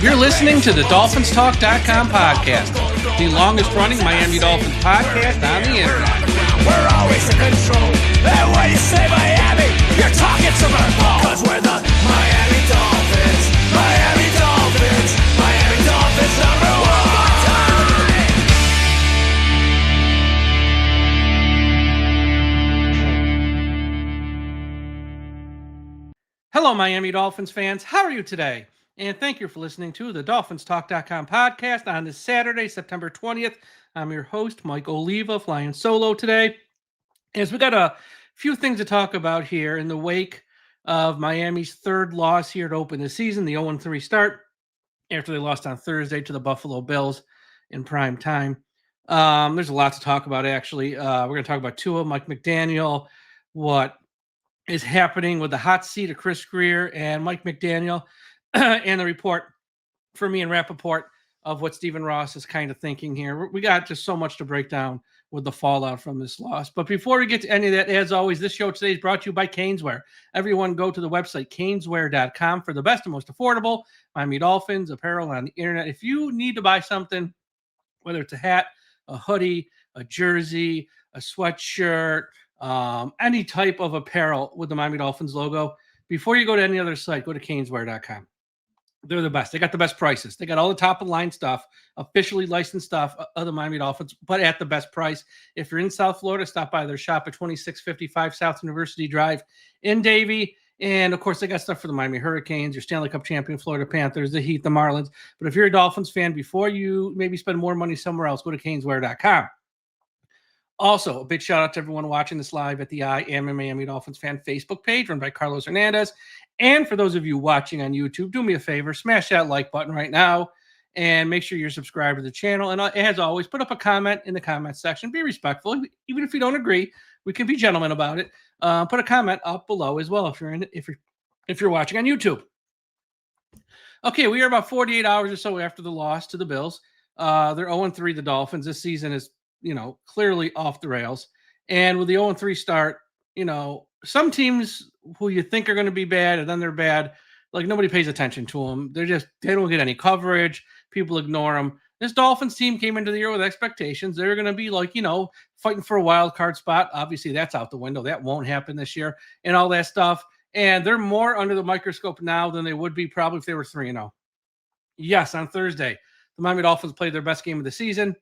You're listening to the DolphinsTalk.com podcast, the longest-running Miami Dolphins podcast on the internet. We're always in control. And when you say Miami, you're talking to Merkel. Cause we're the Miami Dolphins. Miami Dolphins. Miami Dolphins #1. Hello, Miami Dolphins fans. How are you today? And thank you for listening to the DolphinsTalk.com podcast on this Saturday, September 20th. I'm your host, Mike Oliva, flying solo today. As we got a few things to talk about here in the wake of Miami's third loss here to open the season, the 0-3 start after they lost on Thursday to the Buffalo Bills in prime time. There's a lot to talk about, actually. We're going to talk about Tua, Mike McDaniel, what is happening with the hot seat of Chris Greer and Mike McDaniel, and the report for me and Rappaport of what Stephen Ross is kind of thinking here. We got just so much to break down with the fallout from this loss. But before we get to any of that, as always, this show today is brought to you by Caneswear. Everyone go to the website, caneswear.com, for the best and most affordable Miami Dolphins apparel on the internet. If you need to buy something, whether it's a hat, a hoodie, a jersey, a sweatshirt, any type of apparel with the Miami Dolphins logo, before you go to any other site, go to caneswear.com. They're the best. They got the best prices. They got all the top of the line stuff, officially licensed stuff of the Miami Dolphins, but at the best price. If you're in South Florida, stop by their shop at 2655 South University Drive in Davie. And of course, they got stuff for the Miami Hurricanes, your Stanley Cup champion Florida Panthers, the Heat, the Marlins. But if you're a Dolphins fan, before you maybe spend more money somewhere else, go to caneswear.com. Also, a big shout out to everyone watching this live at the I Am a Miami Dolphins Fan Facebook page run by Carlos Hernandez. And for those of you watching on YouTube, do me a favor, smash that like button right now and make sure you're subscribed to the channel. And as always, put up a comment in the comment section. Be respectful. Even if you don't agree, we can be gentlemen about it. Put a comment up below as well if you're watching on YouTube. Okay, we are about 48 hours or so after the loss to the Bills. They're 0-3, the Dolphins. This season is clearly off the rails. And with the 0-3 start, some teams who you think are going to be bad and then they're bad, like nobody pays attention to them. They don't get any coverage. People ignore them. This Dolphins team came into the year with expectations. They're going to be fighting for a wild card spot. Obviously, that's out the window. That won't happen this year and all that stuff. And they're more under the microscope now than they would be probably if they were 3-0. Yes, on Thursday, the Miami Dolphins played their best game of the season,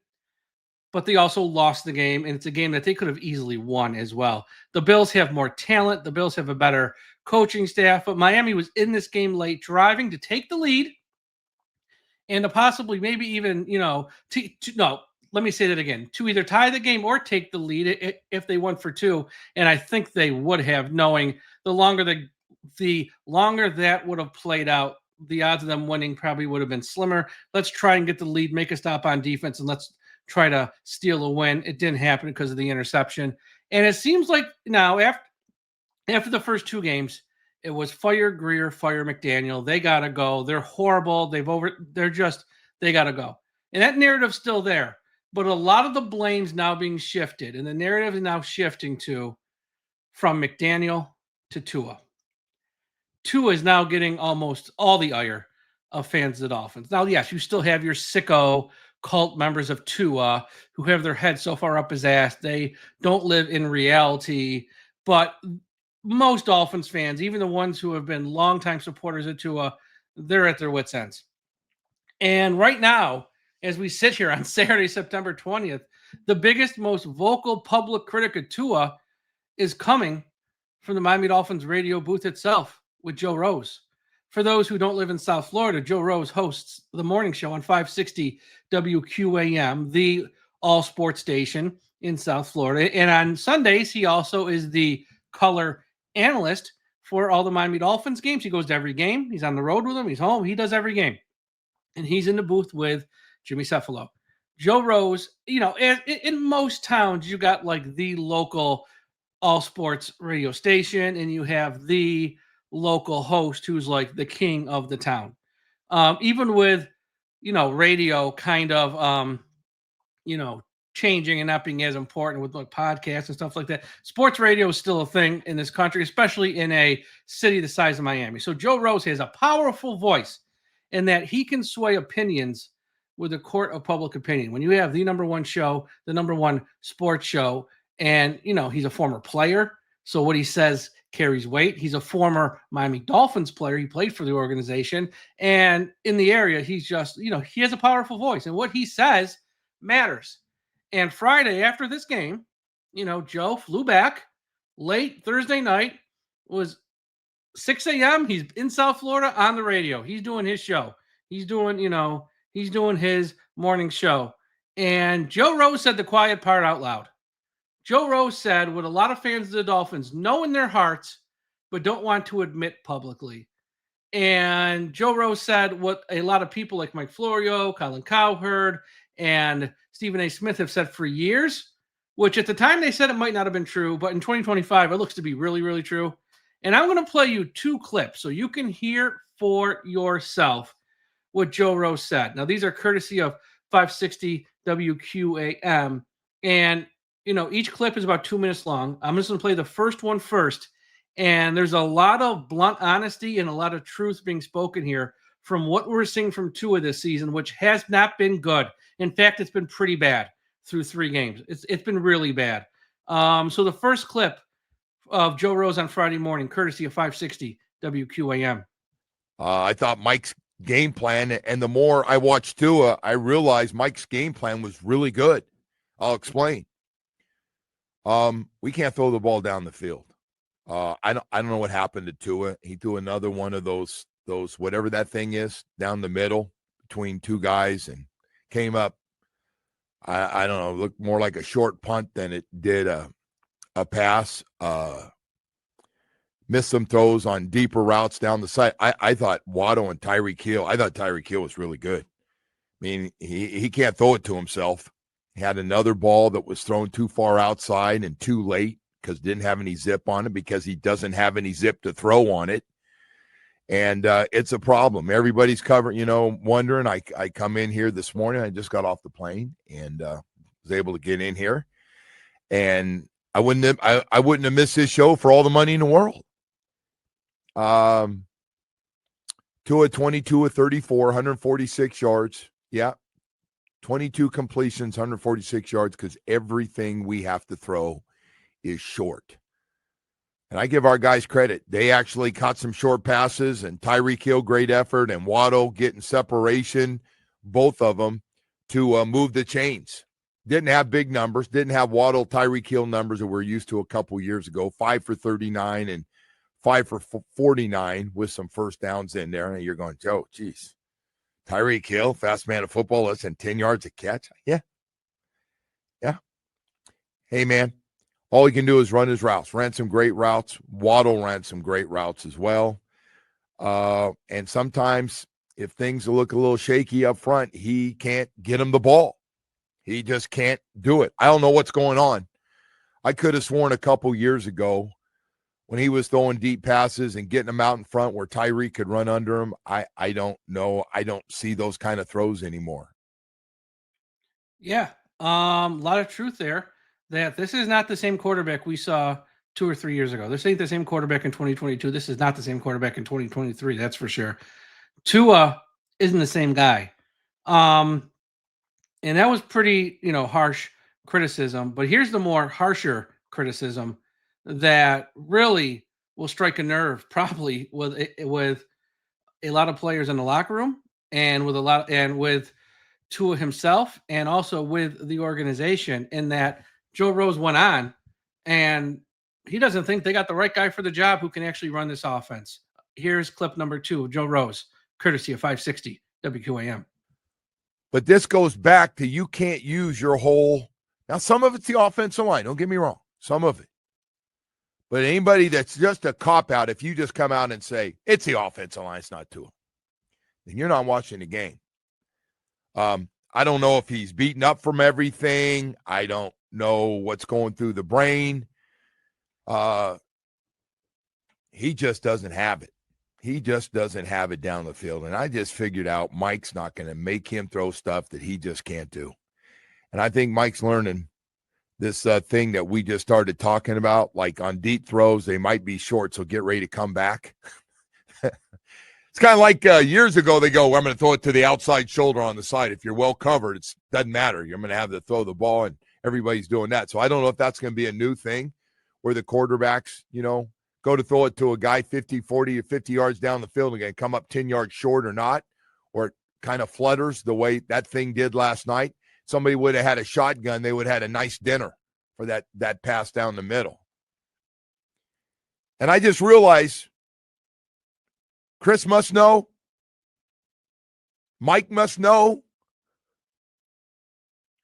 but they also lost the game, and it's a game that they could have easily won as well. The Bills have more talent. The Bills have a better coaching staff, but Miami was in this game late, driving to take the lead and to possibly maybe even, let me say that again, to either tie the game or take the lead if they won for two. And I think they would have, knowing the longer that would have played out, the odds of them winning probably would have been slimmer. Let's try and get the lead, make a stop on defense, and let's try to steal a win. It didn't happen because of the interception. And it seems like now after the first two games, it was fire Greer, fire McDaniel. They got to go. They're horrible. They got to go. And that narrative's still there. But a lot of the blame's now being shifted. And the narrative is now shifting from McDaniel to Tua. Tua is now getting almost all the ire of fans of the Dolphins. Now, yes, you still have your sicko cult members of Tua who have their head so far up his ass they don't live in reality. But most Dolphins fans, even the ones who have been longtime supporters of Tua, they're at their wits' ends. And right now, as we sit here on Saturday, September 20th, the biggest, most vocal public critic of Tua is coming from the Miami Dolphins radio booth itself with Joe Rose. For those who don't live in South Florida, Joe Rose hosts the morning show on 560 WQAM, the all-sports station in South Florida. And on Sundays, he also is the color analyst for all the Miami Dolphins games. He goes to every game. He's on the road with them. He's home. He does every game. And he's in the booth with Jimmy Cefalo. Joe Rose, in most towns, you got the local all-sports radio station, and you have the local host who's the king of the town. Even with, radio kind of, changing and not being as important with podcasts and stuff like that. Sports radio is still a thing in this country, especially in a city the size of Miami. So Joe Rose has a powerful voice and that he can sway opinions with a court of public opinion. When you have the number one show, the number one sports show, and he's a former player, so what he says carries weight. He's a former Miami Dolphins player. He played for the organization, and in the area, he's just he has a powerful voice, and what he says matters. And Friday after this game, Joe flew back late Thursday night. Was 6 a.m. He's in South Florida on the radio. He's doing his show. He's doing his morning show. And Joe Rose said the quiet part out loud. Joe Rose said what a lot of fans of the Dolphins know in their hearts, but don't want to admit publicly. And Joe Rose said what a lot of people like Mike Florio, Colin Cowherd, and Stephen A. Smith have said for years, which at the time they said it might not have been true, but in 2025, it looks to be really, really true. And I'm going to play you two clips so you can hear for yourself what Joe Rose said. Now, these are courtesy of 560 WQAM. And, each clip is about 2 minutes long. I'm just going to play the first one first. And there's a lot of blunt honesty and a lot of truth being spoken here from what we're seeing from Tua this season, which has not been good. In fact, it's been pretty bad through 3 games. It's been really bad. So the first clip of Joe Rose on Friday morning, courtesy of 560 WQAM. I thought Mike's game plan, and the more I watched Tua, I realized Mike's game plan was really good. I'll explain. We can't throw the ball down the field. I don't know what happened to Tua. He threw another one of those whatever that thing is down the middle between 2 guys and came up. I don't know, looked more like a short punt than it did a pass. Missed some throws on deeper routes down the side. I thought Waddle and Tyreek Hill. I thought Tyreek Hill was really good. I mean, he can't throw it to himself. He had another ball that was thrown too far outside and too late because didn't have any zip on it because he doesn't have any zip to throw on it. And it's a problem. Everybody's covering, wondering. I come in here this morning. I just got off the plane and was able to get in here. And I wouldn't have missed this show for all the money in the world. Tua 22 of 34, 146 yards. Yeah. 22 completions, 146 yards because everything we have to throw is short. And I give our guys credit. They actually caught some short passes, and Tyreek Hill, great effort, and Waddle getting separation, both of them, to move the chains. Didn't have big numbers. Didn't have Waddle, Tyreek Hill numbers that we're used to a couple years ago. 5 for 39 and 5 for 49 with some first downs in there. And you're going, Joe, geez. Tyreek Hill, fast man of football, less than 10 yards a catch. Yeah. Hey, man, all he can do is run his routes. Ran some great routes. Waddle ran some great routes as well. And sometimes if things look a little shaky up front, he can't get him the ball. He just can't do it. I don't know what's going on. I could have sworn a couple years ago when he was throwing deep passes and getting them out in front where Tyreek could run under him. I don't know. I don't see those kind of throws anymore. Yeah. A lot of truth there that this is not the same quarterback we saw 2 or 3 years ago. This ain't the same quarterback in 2022. This is not the same quarterback in 2023. That's for sure. Tua isn't the same guy. And that was pretty, harsh criticism. But here's the more harsher criticism that really will strike a nerve, probably with a lot of players in the locker room, and with Tua himself, and also with the organization. In that Joe Rose went on, and he doesn't think they got the right guy for the job who can actually run this offense. Here's clip number 2 of Joe Rose, courtesy of 560 WQAM. But this goes back to you can't use your whole – now some of it's the offensive line. Don't get me wrong. Some of it. But anybody that's just a cop-out, if you just come out and say, it's the offensive line, it's not Tua, then you're not watching the game. I don't know if he's beaten up from everything. I don't know what's going through the brain. He just doesn't have it. He just doesn't have it down the field. And I just figured out Mike's not going to make him throw stuff that he just can't do. And I think Mike's learning this thing that we just started talking about, like on deep throws, they might be short, so get ready to come back. It's kind of like years ago, they go, I'm going to throw it to the outside shoulder on the side. If you're well covered, it doesn't matter. You're going to have to throw the ball, and everybody's doing that. So I don't know if that's going to be a new thing where the quarterbacks, go to throw it to a guy 50, 40, or 50 yards down the field and going to come up 10 yards short or not, or it kind of flutters the way that thing did last night. Somebody would have had a shotgun. They would have had a nice dinner for that pass down the middle. And I just realized Chris must know. Mike must know.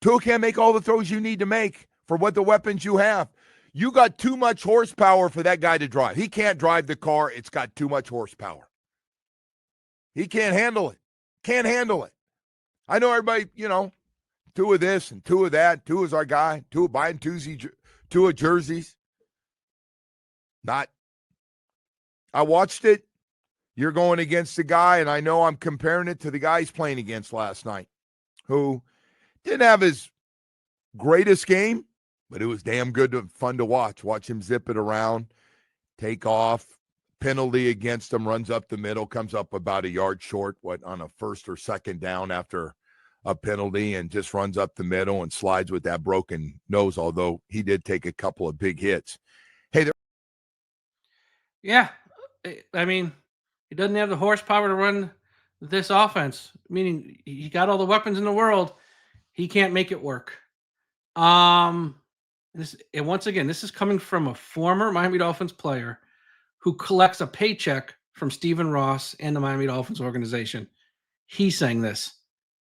Tua can't make all the throws you need to make for what the weapons you have. You got too much horsepower for that guy to drive. He can't drive the car. It's got too much horsepower. He can't handle it. Can't handle it. I know everybody, Tua this and Tua that. Tua's our guy. Tua buying Tua jerseys. Not. I watched it. You're going against the guy, and I know I'm comparing it to the guy he's playing against last night, who didn't have his greatest game, but it was damn fun to watch. Watch him zip it around, take off, penalty against him, runs up the middle, comes up about a yard short, on a first or second down after a penalty, and just runs up the middle and slides with that broken nose, although he did take a couple of big hits. Hey, Yeah, I mean, he doesn't have the horsepower to run this offense, meaning he got all the weapons in the world. He can't make it work. And once again, this is coming from a former Miami Dolphins player who collects a paycheck from Stephen Ross and the Miami Dolphins organization. He's saying this,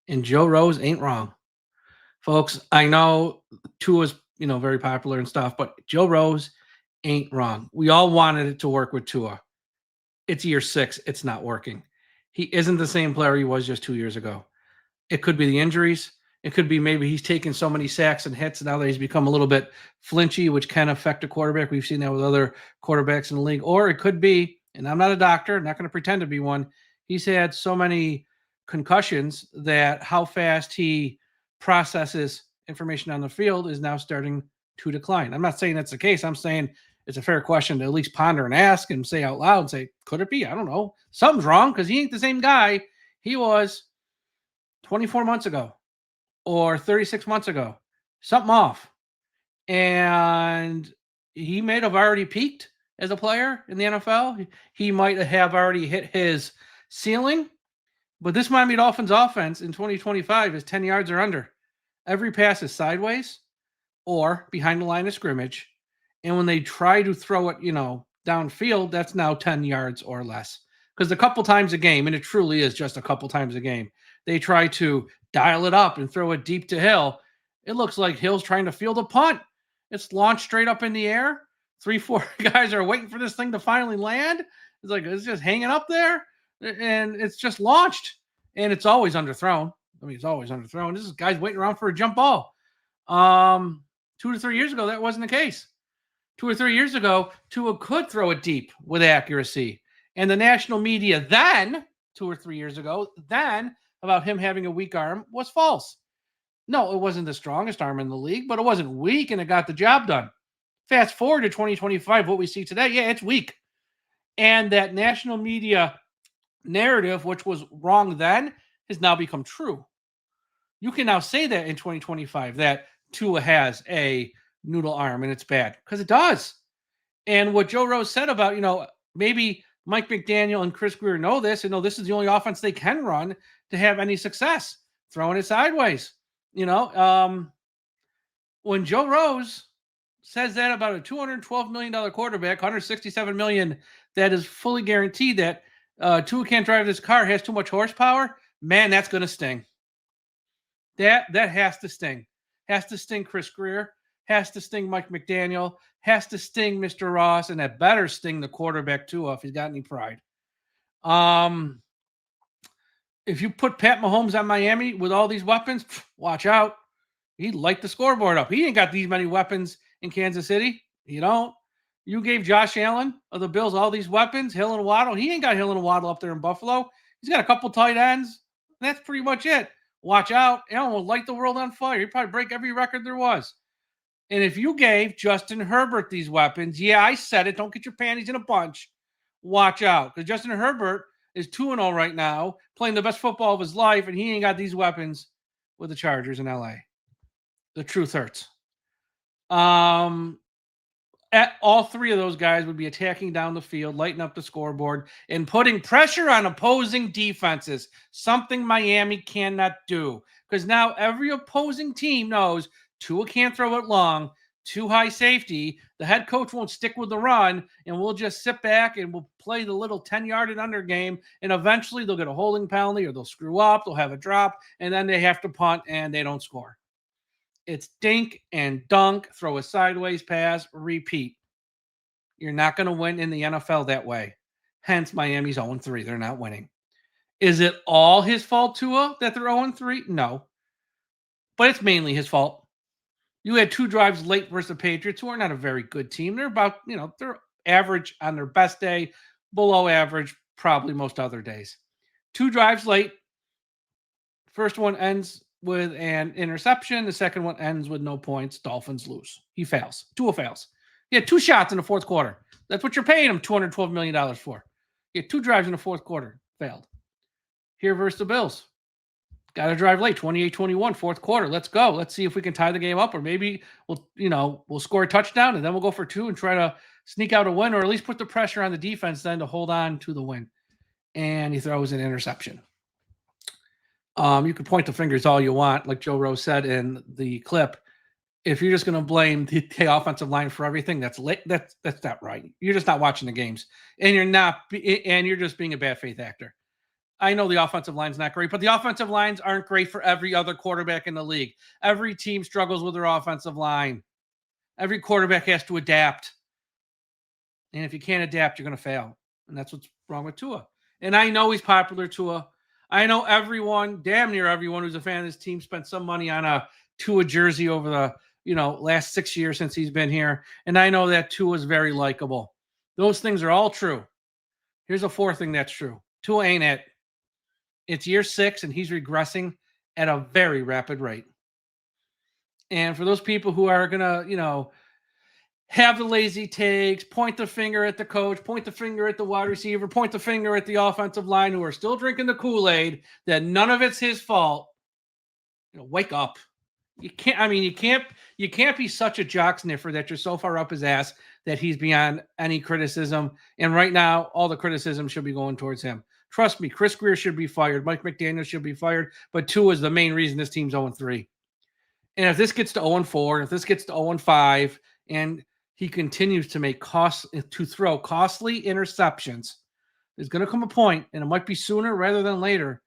and Joe Rose ain't wrong. Folks, I know Tua's, very popular and stuff, but Joe Rose ain't wrong. We all wanted it to work with Tua. It's year 6. It's not working. He isn't the same player he was just 2 years ago. It could be the injuries. It could be maybe he's taken so many sacks and hits now that he's become a little bit flinchy, which can affect a quarterback. We've seen that with other quarterbacks in the league. Or it could be, and I'm not a doctor, I'm not going to pretend to be one, he's had so many concussions that how fast he processes information on the field is now starting to decline. I'm not saying that's the case. I'm saying it's a fair question to at least ponder and ask and say out loud, say, could it be? I don't know. Something's wrong because he ain't the same guy he was 24 months ago or 36 months ago. Something off. And he might have already peaked as a player in the NFL. He might have already hit his ceiling. But this Miami Dolphins offense in 2025 is 10 yards or under. Every pass is sideways or behind the line of scrimmage. And when they try to throw it, downfield, that's now 10 yards or less. Because a couple times a game, and it truly is just a couple times a game, they try to dial it up and throw it deep to Hill. It looks like Hill's trying to field a punt. It's launched straight up in the air. 3-4 guys are waiting for this thing to finally land. It's just hanging up there, and it's just launched. And it's always underthrown. It's always underthrown. This is guys waiting around for a jump ball. 2 to 3 years ago, that wasn't the case. 2 or 3 years ago, Tua could throw it deep with accuracy. And the national media then, 2 or 3 years ago, about him having a weak arm was false. No, it wasn't the strongest arm in the league, but it wasn't weak, and it got the job done. Fast forward to 2025, what we see today, it's weak. And that national media narrative, which was wrong then, has now become true. You can now say that in 2025, that Tua has a noodle arm and it's bad, because it does. And what Joe Rose said about, maybe Mike McDaniel and Chris Greer know this and know this is the only offense they can run to have any success, throwing it sideways. When Joe Rose says that about a $212 million quarterback, $167 million, that is fully guaranteed that Tua can't drive this car, has too much horsepower, man, that's going to sting. That has to sting. Has to sting Chris Greer, has to sting Mike McDaniel, has to sting Mr. Ross, and that better sting the quarterback too if he's got any pride. If you put Pat Mahomes on Miami with all these weapons, watch out. He'd light the scoreboard up. He ain't got these many weapons in Kansas City. You don't. You gave Josh Allen of the Bills all these weapons, Hill and Waddle. He ain't got Hill and Waddle up there in Buffalo. He's got a couple tight ends. That's pretty much it. Watch out. Allen will light the world on fire. He'd probably break every record there was. And if you gave Justin Herbert these weapons, I said it, don't get your panties in a bunch. Watch out. Because Justin Herbert is 2-0 right now, playing the best football of his life, and he ain't got these weapons with the Chargers in LA. The truth hurts. All three of those guys would be attacking down the field, lighting up the scoreboard, and putting pressure on opposing defenses, something Miami cannot do. Because now every opposing team knows Tua can't throw it long, too high safety. The head coach won't stick with the run, and we'll just sit back and we'll play the little 10-yard and under game, and eventually they'll get a holding penalty or they'll screw up, they'll have a drop, and then they have to punt and they don't score. It's dink and dunk, throw a sideways pass, repeat. You're not going to win in the NFL that way. Hence, Miami's 0-3. They're not winning. Is it all his fault, Tua, that they're 0-3? No. But it's mainly his fault. You had 2 drives late versus the Patriots, who are not a very good team. They're about, they're average on their best day, below average probably most other days. 2 drives late. First one ends with an interception. The second one ends with no points. Dolphins lose. He fails. Tua fails. He had 2 shots in the fourth quarter. That's what you're paying him $212 million for. He had 2 drives in the fourth quarter. Failed. Here versus the Bills. Got to drive late. 28-21, fourth quarter. Let's go. Let's see if we can tie the game up, or maybe we'll score a touchdown and then we'll go for 2 and try to sneak out a win, or at least put the pressure on the defense then to hold on to the win. And he throws an interception. You can point the fingers all you want, like Joe Rose said in the clip. If you're just going to blame the offensive line for everything, that's not right. You're just not watching the games, and you're just being a bad faith actor. I know the offensive line's not great, but the offensive lines aren't great for every other quarterback in the league. Every team struggles with their offensive line. Every quarterback has to adapt, and if you can't adapt, you're going to fail, and that's what's wrong with Tua. And I know he's popular, Tua. I know damn near everyone who's a fan of this team spent some money on a Tua jersey over the last 6 years since he's been here. And I know that Tua is very likable. Those things are all true. Here's a 4th thing that's true. Tua ain't it. It's year 6, and he's regressing at a very rapid rate. And for those people who are going to, have the lazy takes, point the finger at the coach, point the finger at the wide receiver, point the finger at the offensive line, who are still drinking the Kool-Aid, that none of it's his fault, wake up. You can't be such a jock sniffer that you're so far up his ass that he's beyond any criticism. And right now, all the criticism should be going towards him. Trust me, Chris Greer should be fired. Mike McDaniel should be fired. But Tua is the main reason this team's 0-3. And if this gets to 0-4, if this gets to 0-5, and he continues to throw costly interceptions, there's going to come a point, and it might be sooner rather than later,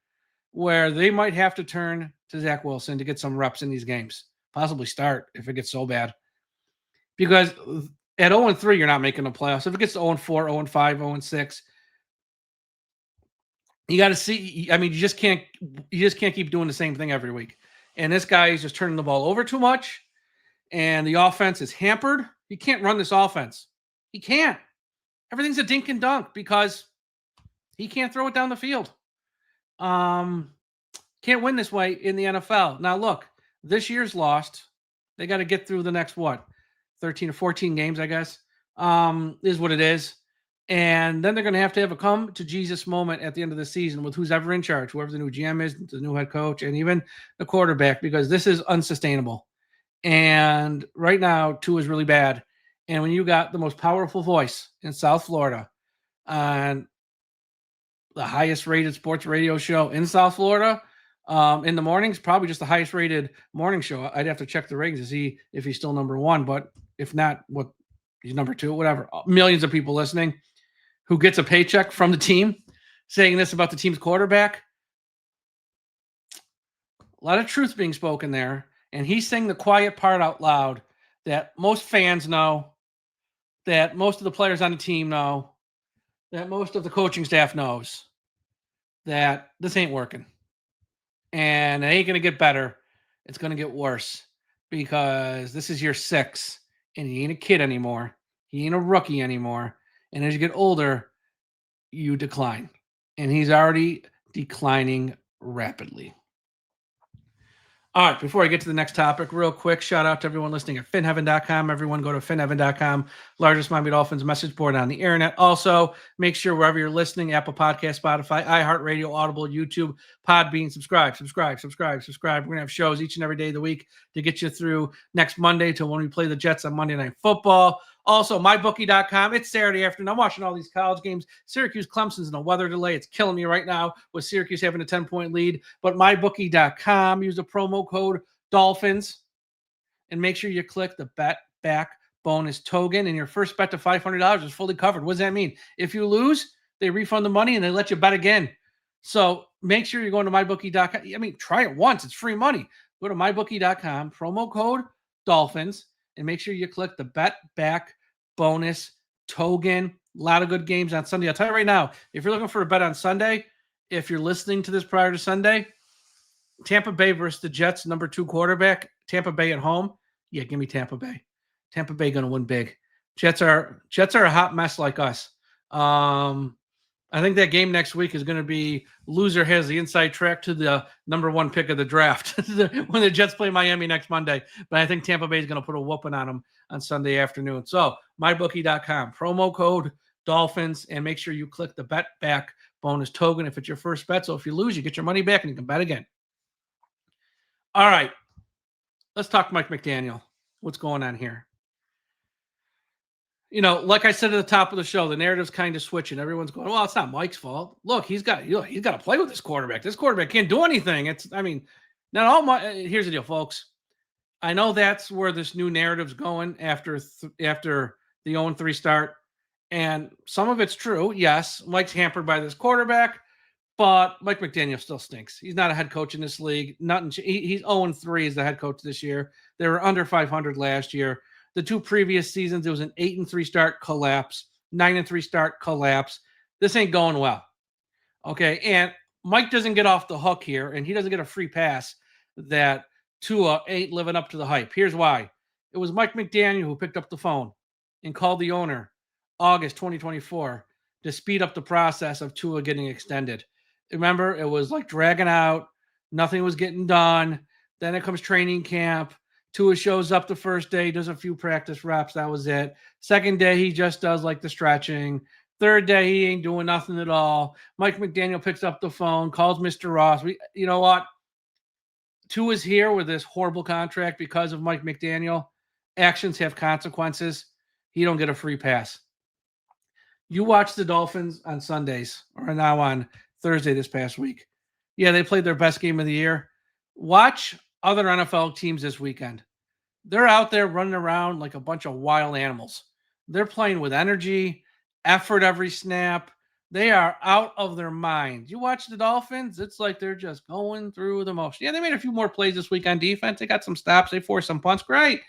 where they might have to turn to Zach Wilson to get some reps in these games. Possibly start if it gets so bad. Because at 0-3, you're not making the playoffs. If it gets to 0-4, 0-5, 0-6, you got to see. You just can't keep doing the same thing every week. And this guy is just turning the ball over too much, and the offense is hampered. He can't run this offense. He can't. Everything's a dink and dunk because he can't throw it down the field. Can't win this way in the NFL. Now, look, this year's lost. They got to get through the next, 13 or 14 games, I guess, is what it is. And then they're going to have a come-to-Jesus moment at the end of the season with who's ever in charge, whoever the new GM is, the new head coach, and even the quarterback, because this is unsustainable. And right now, Tua is really bad. And when you got the most powerful voice in South Florida on the highest-rated sports radio show in South Florida, in the mornings, probably just the highest-rated morning show. I'd have to check the ratings to see if he's still number 1, but if not, he's number 2, whatever. Millions of people listening who gets a paycheck from the team saying this about the team's quarterback. A lot of truth being spoken there. And he's saying the quiet part out loud that most fans know, that most of the players on the team know, that most of the coaching staff knows, that this ain't working. And it ain't going to get better. It's going to get worse because this is year 6 and he ain't a kid anymore. He ain't a rookie anymore. And as you get older, you decline. And he's already declining rapidly. All right, before I get to the next topic, real quick, shout out to everyone listening at finheaven.com. Everyone go to finheaven.com, largest Miami Dolphins message board on the internet. Also, make sure wherever you're listening, Apple Podcast, Spotify, iHeartRadio, Audible, YouTube, Podbean, subscribe. We're going to have shows each and every day of the week to get you through next Monday to when we play the Jets on Monday Night Football. Also, mybookie.com. It's Saturday afternoon. I'm watching all these college games. Syracuse, Clemson's in a weather delay. It's killing me right now with Syracuse having a 10-point lead. But mybookie.com. Use the promo code Dolphins and make sure you click the bet back bonus token. And your first bet to $500 is fully covered. What does that mean? If you lose, they refund the money and they let you bet again. So make sure you're going to mybookie.com. I mean, try it once. It's free money. Go to mybookie.com, promo code Dolphins, and make sure you click the bet back bonus token. A lot of good games on Sunday. I'll tell you right now, if you're looking for a bet on Sunday, if you're listening to this prior to Sunday, Tampa Bay versus the Jets, number 2 quarterback, Tampa Bay at home. Yeah, give me Tampa Bay. Tampa Bay going to win big. Jets are a hot mess like us. I think that game next week is going to be loser has the inside track to the number 1 pick of the draft when the Jets play Miami next Monday. But I think Tampa Bay is going to put a whooping on them on Sunday afternoon. So mybookie.com, promo code Dolphins, and make sure you click the bet back bonus token if it's your first bet. So if you lose, you get your money back and you can bet again. All right, let's talk Mike McDaniel. What's going on here? You know, like I said at the top of the show, the narrative's kind of switching. Everyone's going, well, it's not Mike's fault. Look, he's got to play with this quarterback. This quarterback can't do anything. Here's the deal, folks. I know that's where this new narrative's going after the 0-3 start. And some of it's true. Yes, Mike's hampered by this quarterback, but Mike McDaniel still stinks. He's not a head coach in this league. He's 0-3 as the head coach this year. They were under 500 last year. The 2 previous seasons, it was an 8-3 start collapse, 9-3 start collapse. This ain't going well. Okay. And Mike doesn't get off the hook here, and he doesn't get a free pass that Tua ain't living up to the hype. Here's why. It was Mike McDaniel who picked up the phone and called the owner August 2024 to speed up the process of Tua getting extended. Remember, it was like dragging out. Nothing was getting done. Then it comes training camp. Tua shows up the first day, does a few practice reps. That was it. Second day, he just does like the stretching. Third day, he ain't doing nothing at all. Mike McDaniel picks up the phone, calls Mr. Ross. You know what? Tua's here with this horrible contract because of Mike McDaniel. Actions have consequences. He don't get a free pass. You watch the Dolphins on Sundays, or now on Thursday this past week. Yeah, they played their best game of the year. Watch other NFL teams this weekend. They're out there running around like a bunch of wild animals. They're playing with energy, effort every snap. They are out of their mind. You watch the Dolphins, it's like they're just going through the motion. Yeah, they made a few more plays this week on defense. They got some stops. They forced some punts. Great.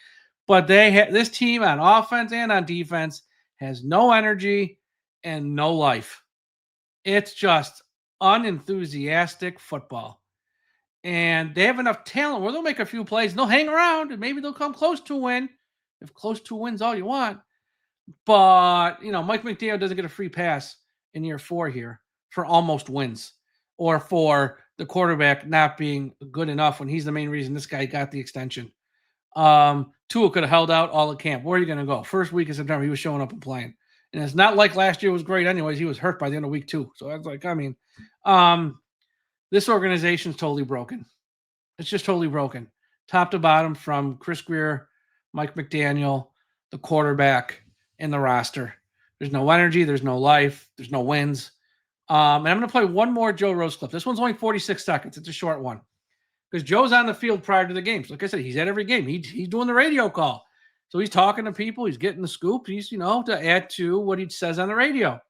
But this team on offense and on defense has no energy and no life. It's just unenthusiastic football. And they have enough talent where they'll make a few plays and they'll hang around and maybe they'll come close to a win. If close to a win's all you want. But, Mike McDaniel doesn't get a free pass in year 4 here for almost wins or for the quarterback not being good enough when he's the main reason this guy got the extension. Tua could have held out all the camp. Where are you going to go? First week of September, he was showing up and playing. And it's not like last year was great anyways. He was hurt by the end of week 2. So I was like, this organization's totally broken. It's just totally broken. Top to bottom, from Chris Greer, Mike McDaniel, the quarterback, and the roster. There's no energy. There's no life. There's no wins. And I'm going to play one more Joe Rose clip. This one's only 46 seconds. It's a short one. Because Joe's on the field prior to the games. Like I said, he's at every game. He's doing the radio call. So he's talking to people. He's getting the scoop. He's, to add to what he says on the radio.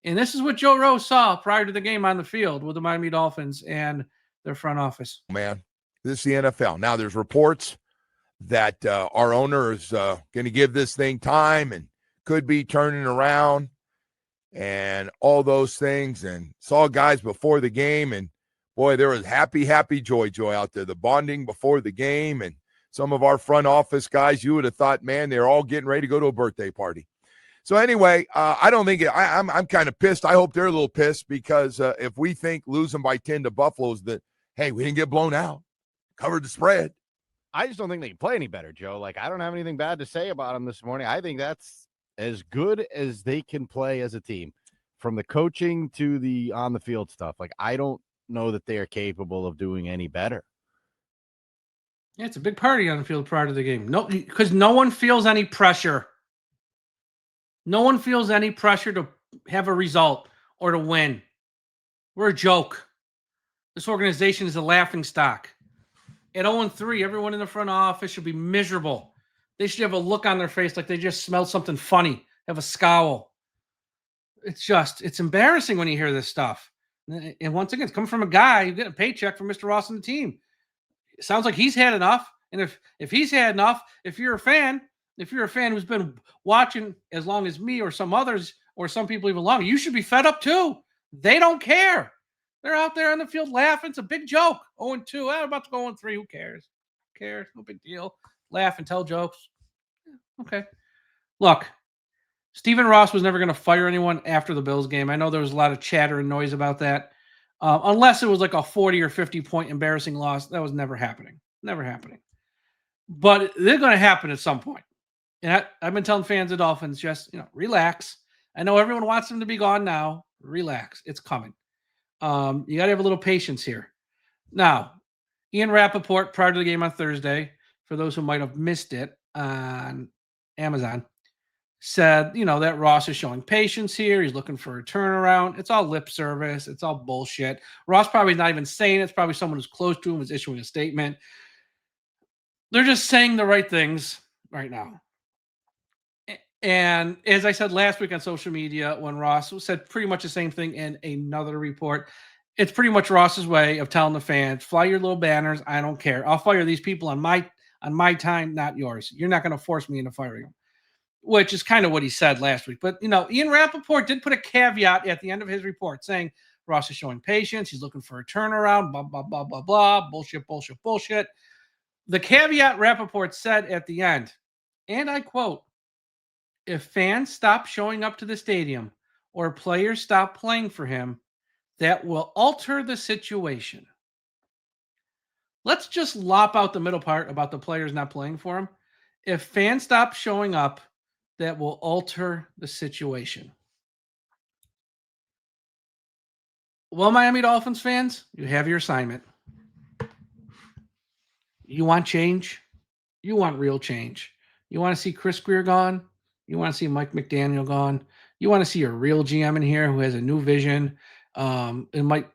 And this is what Joe Rose saw prior to the game on the field with the Miami Dolphins and their front office. Man, this is the NFL. Now, there's reports that our owner is going to give this thing time and could be turning around and all those things. And saw guys before the game, and boy, there was happy joy out there. The bonding before the game, and some of our front office guys, you would have thought, man, they're all getting ready to go to a birthday party. So anyway, I don't think I'm kind of pissed. I hope they're a little pissed because if we think losing by 10 to Buffalo is that, hey, we didn't get blown out. covered the spread. I just don't think they can play any better, Joe. Like, I don't have anything bad to say about them this morning. I think that's as good as they can play as a team, from the coaching to the on the field stuff. Like, I don't know that they are capable of doing any better. Yeah, it's a big party on the field prior to the game. No, because no one feels any pressure. No one feels any pressure to have a result or to win. We're a joke. This organization is a laughing stock. At 0-3, everyone in the front office should be miserable. They should have a look on their face like they just smelled something funny, have a scowl. It's embarrassing when you hear this stuff. And once again, it's coming from a guy who's getting a paycheck from Mr. Ross and the team. It sounds like he's had enough. And if he's had enough, if you're a fan who's been watching as long as me or some others or some people even longer, you should be fed up too. They don't care. They're out there on the field laughing. It's a big joke. 0-2. I'm about to go 0-3. Who cares? Who cares? No big deal. Laugh and tell jokes. Okay. Look, Stephen Ross was never going to fire anyone after the Bills game. I know there was a lot of chatter and noise about that. Unless it was like a 40 or 50 point embarrassing loss. That was never happening. Never happening. But they're going to happen at some point. And I've been telling fans of Dolphins, just, relax. I know everyone wants them to be gone now. Relax. It's coming. You got to have a little patience here. Now, Ian Rappaport, prior to the game on Thursday, for those who might have missed it on Amazon, said, that Ross is showing patience here. He's looking for a turnaround. It's all lip service. It's all bullshit. Ross probably not even saying it. It's probably someone who's close to him is issuing a statement. They're just saying the right things right now. And as I said last week on social media, when Ross said pretty much the same thing in another report, it's pretty much Ross's way of telling the fans, fly your little banners. I don't care. I'll fire these people on my time, not yours. You're not going to force me into firing them, which is kind of what he said last week. But, Ian Rappaport did put a caveat at the end of his report saying Ross is showing patience. He's looking for a turnaround, blah, blah, blah, blah, blah, bullshit, bullshit, bullshit. The caveat Rappaport said at the end, and I quote, if fans stop showing up to the stadium or players stop playing for him, that will alter the situation. Let's just lop out the middle part about the players not playing for him. If fans stop showing up, that will alter the situation. Well, Miami Dolphins fans, you have your assignment. You want change? You want real change. You want to see Chris Greer gone? You want to see Mike McDaniel gone? You want to see a real GM in here who has a new vision? It might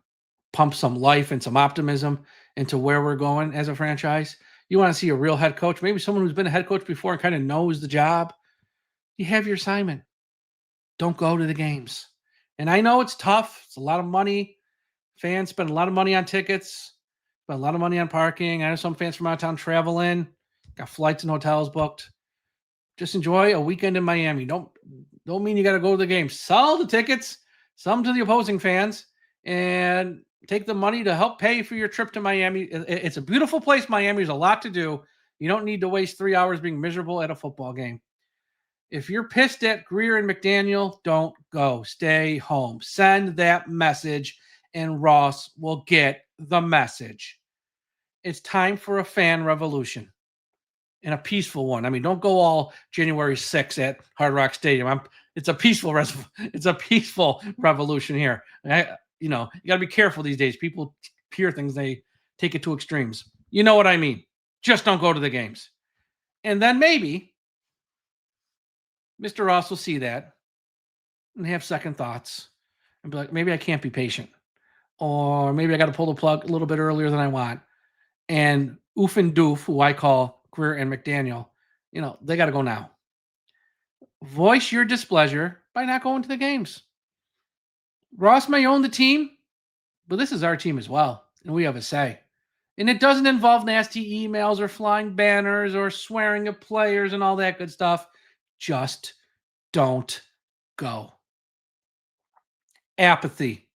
pump some life and some optimism into where we're going as a franchise. You want to see a real head coach, maybe someone who's been a head coach before and kind of knows the job. You have your assignment. Don't go to the games. And I know it's tough. It's a lot of money. Fans spend a lot of money on tickets, spend a lot of money on parking. I know some fans from out of town travel in, got flights and hotels booked. Just enjoy a weekend in Miami. Don't mean you got to go to the game. Sell the tickets, some to the opposing fans, and take the money to help pay for your trip to Miami. It's a beautiful place, Miami. There's a lot to do. You don't need to waste 3 hours being miserable at a football game. If you're pissed at Greer and McDaniel, don't go. Stay home. Send that message, and Ross will get the message. It's time for a fan revolution. And a peaceful one. I mean, don't go all January 6th at Hard Rock Stadium. It's a peaceful revolution here. You got to be careful these days. People hear things, they take it to extremes. You know what I mean? Just don't go to the games. And then maybe Mr. Ross will see that and have second thoughts and be like, maybe I can't be patient. Or maybe I got to pull the plug a little bit earlier than I want. And Oof and Doof, who I call Greer and McDaniel, they got to go now. Voice your displeasure by not going to the games. Ross may own the team, but this is our team as well, and we have a say. And it doesn't involve nasty emails or flying banners or swearing at players and all that good stuff. Just don't go. Apathy.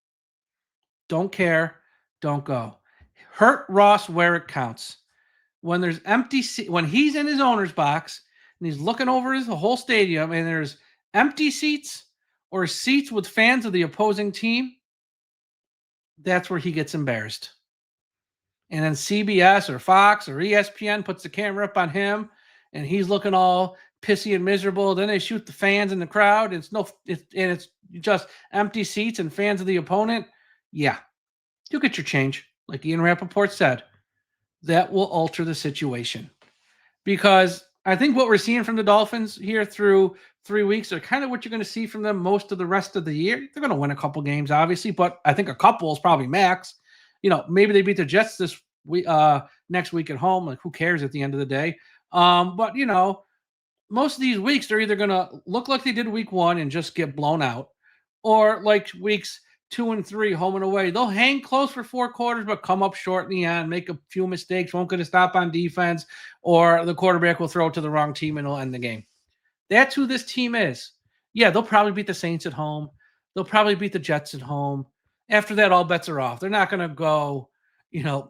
Don't care. Don't go. Hurt Ross where it counts. When there's empty when he's in his owner's box and he's looking over the whole stadium and there's empty seats or seats with fans of the opposing team, that's where he gets embarrassed. and then CBS or Fox or ESPN puts the camera up on him, and he's looking all pissy and miserable. Then they shoot the fans in the crowd. It's just empty seats and fans of the opponent. Yeah, you'll get your change, like Ian Rappaport said. That will alter the situation, because I think what we're seeing from the Dolphins here through 3 weeks are kind of what you're going to see from them most of the rest of the year. They're going to win a couple games, obviously, but I think a couple is probably max. Maybe they beat the Jets this week, next week at home. Like, who cares at the end of the day? But most of these weeks they're either going to look like they did week 1 and just get blown out, or like weeks 2 and 3 home and away, they'll hang close for 4 quarters but come up short in the end, make a few mistakes, won't get a stop on defense, or the quarterback will throw it to the wrong team and it'll end the game. That's who this team is. Yeah, they'll probably beat the Saints at home. They'll probably beat the Jets at home. After that, all bets are off. They're not going to go,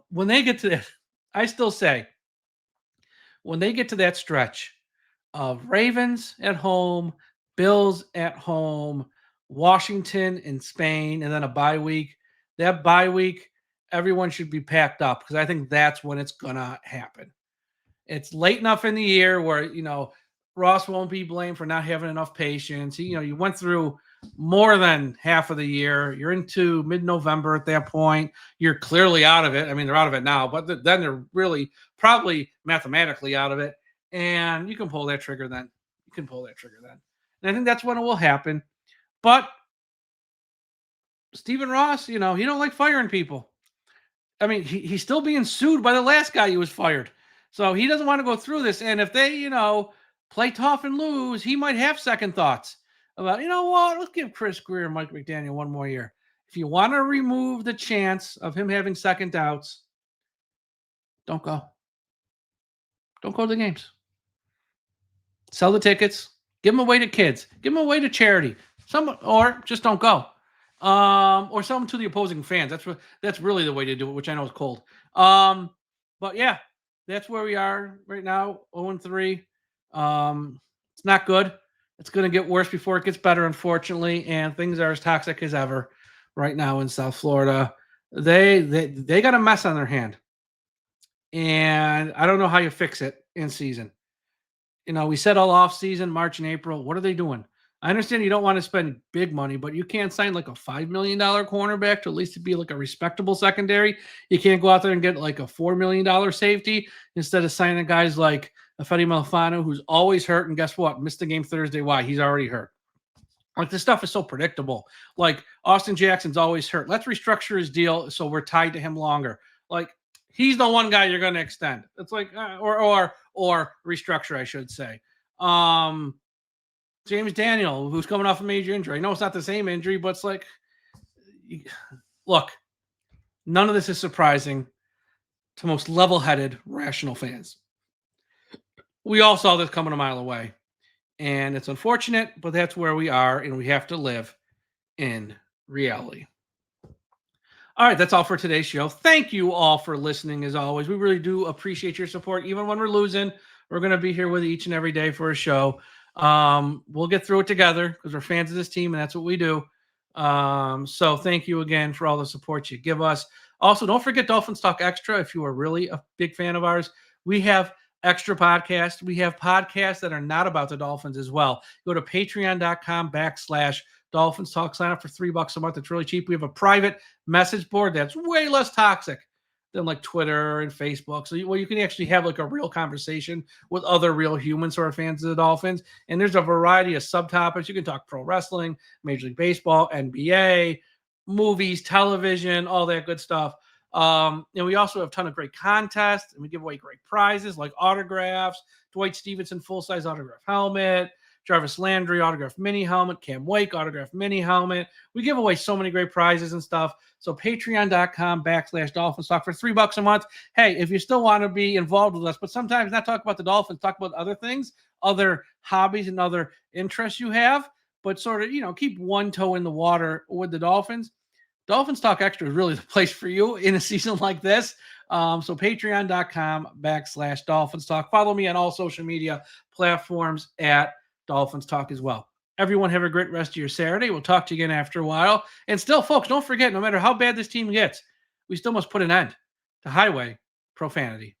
when they get to that, I still say, when they get to that stretch of Ravens at home, Bills at home, Washington in Spain, and then a bye week, that bye week, everyone should be packed up, because I think that's when it's going to happen. It's late enough in the year where, Ross won't be blamed for not having enough patience. You went through more than half of the year. You're into mid-November at that point. You're clearly out of it. I mean, they're out of it now, but then they're really probably mathematically out of it. And you can pull that trigger then. And I think that's when it will happen. But Stephen Ross, he don't like firing people. I mean, he's still being sued by the last guy who was fired. So he doesn't want to go through this. And if they, play tough and lose, he might have second thoughts about, let's give Chris Greer and Mike McDaniel one more year. If you want to remove the chance of him having second doubts, don't go. Don't go to the games. Sell the tickets. Give them away to kids. Give them away to charity. Or just don't go. Or sell them to the opposing fans. That's really the way to do it, which I know is cold. But yeah, that's where we are right now. 0-3. It's not good. It's going to get worse before it gets better, unfortunately. And things are as toxic as ever right now in South Florida. They got a mess on their hand, and I don't know how you fix it in season. We said all off season, March and April. What are they doing? I understand you don't want to spend big money, but you can't sign like a $5 million cornerback to at least be like a respectable secondary. You can't go out there and get like a $4 million safety instead of signing guys like Fede Malfano, who's always hurt. And guess what? Missed the game Thursday. Why? He's already hurt. Like, this stuff is so predictable. Like, Austin Jackson's always hurt. Let's restructure his deal so we're tied to him longer. Like, he's the one guy you're going to extend. It's like, or restructure, I should say. James Daniel, who's coming off a major injury. I know it's not the same injury, but it's like, look, none of this is surprising to most level-headed, rational fans. We all saw this coming a mile away, and it's unfortunate, but that's where we are, and we have to live in reality. All right, that's all for today's show. Thank you all for listening, as always. We really do appreciate your support. Even when we're losing, we're going to be here with you each and every day for a show. We'll get through it together because we're fans of this team, and that's what we do. So thank you again for all the support you give us. Also, don't forget Dolphins Talk Extra. If you are really a big fan of ours, we have extra podcasts. We have podcasts that are not about the Dolphins as well. Go to patreon.com/Dolphins Talk. Sign up for $3 a month. It's really cheap. We have a private message board that's way less toxic than like Twitter and Facebook. So you can actually have like a real conversation with other real humans who are fans of the Dolphins. And there's a variety of subtopics. You can talk pro wrestling, Major League Baseball, NBA, movies, television, all that good stuff. And we also have a ton of great contests, and we give away great prizes like autographs, Dwight Stevenson full-size autograph helmet, Jarvis Landry autograph mini helmet, Cam Wake autograph mini helmet. We give away so many great prizes and stuff. So patreon.com/Dolphins Talk for $3 a month. Hey, if you still want to be involved with us, but sometimes not talk about the Dolphins, talk about other things, other hobbies and other interests you have, but sort of, keep one toe in the water with the Dolphins. Dolphins Talk Extra is really the place for you in a season like this. So patreon.com/Dolphins Talk. Follow me on all social media platforms at Dolphins Talk as well. Everyone have a great rest of your Saturday. We'll talk to you again after a while. And still, folks, don't forget, no matter how bad this team gets, we still must put an end to highway profanity.